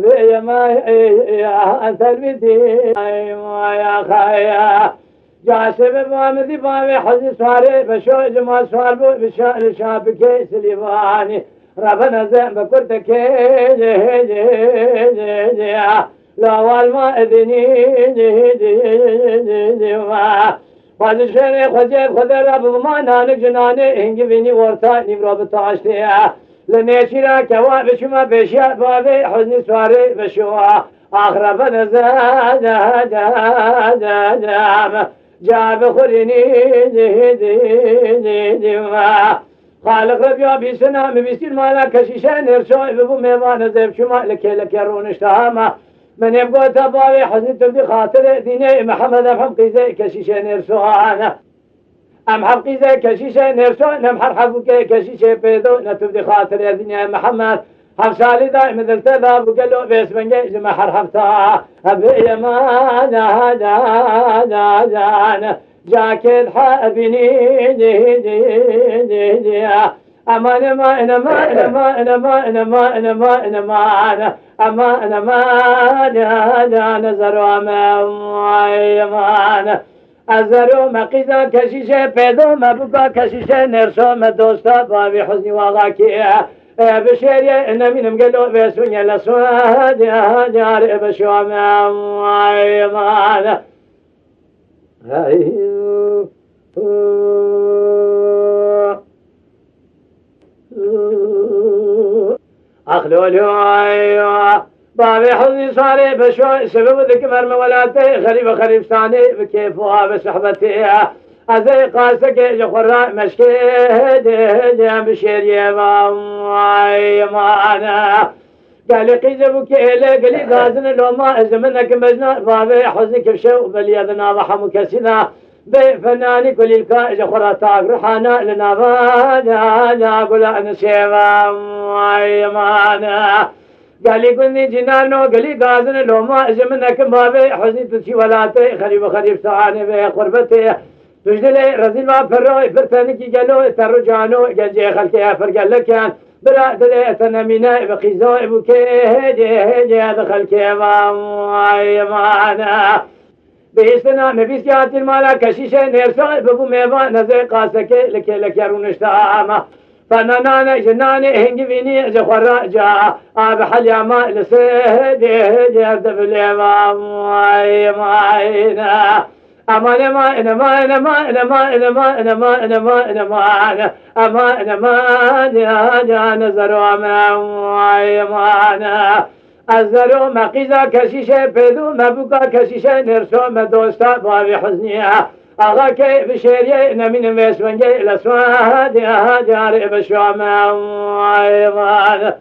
في ما تلبدي يا خايا جاسم بامدي بامي حزن سواري بشو جمال سوار بو بشان شابك سليماني ربنا زين بكرتك لا والما اذني بعد شيء خجب خدر رب ما نانك جناني هنجي بيني ورثا نمرو بتعشتي لنيشيرا كوا بشما بشيا بابي حزن سواري بشوا آخر بنزا جاب خريني خالق ربيا بيسنا مبيسير مالا كشيشة نرشو ببو ميوان زيب شما لكي رونشتهاما من يبقى تباوي حزن تبدي خاطر ديني محمد أم قيزي كشيشة نرشوهانا أم حقيزة كشيشة نرشو نمحر حبوكي كشيشة بيدو نتبدي خاطر ديني محمد حفصالي دائما دلتذا بقلو بيس بنجيز محر حفتا أبي ما جاكد حابيني أمان ما أنا ما أنا ما أنا ما أنا ما أنا ما أنا ما أنا أما أنا ما نزروا ما أزروا مقيزا كشيشة بيدو مبقى كشيشة نرسو مدوستا بابي حزني واغاكي بشيري إن منهم قالوا بسوني لسواد يا جاري بشوام ويمان أخلولي بابي حزني صاري بشوي سبب ذيك مرمى ولاتي خريب ثاني بكيفها بسحبتي أزي قاسك جخرا مشكي دي بشيري مانا قالي قيزبك إلي قالي غازن لو ما زمنك مجنا بابي حزنك بشو بليادنا ضحم كسنا بفناني كل الكا جخرا تاقرحانا لنا بانا قول أنسيبا مانا قالي قلني جنانو قالي غازن لو ما زمنك بابي حزني تسي ولاتي خريب ثاني بقربتي تجدلي رزيل ما فروي فرتنكي قالوا ترجانو قال جي خلكي فرقال لك يعني برا دلي تنمينا بقيزو بكي هدي هذا خلكي معنا بيستنا مبيس كاتل المالا كشيشة نيرسا ببو ميبا نزي قاسكي لكي رونشتاما فنانا جناني هنجي بيني جخورا جا بحل ما لسيدي هدي هذا بليبا معنا أمان ما أنا ما أنا ما أنا ما أنا ما أنا ما أنا ما أنا ما أنا أما أنا ما أنا نزروا ما أنا الزروا مقيزا كشيشة بدو مبوكا كشيشة نرسو مدوستا بابي حزنيها أغا كي بشيري نمين بيسونجي لسواد يا جاري بشوا ما أنا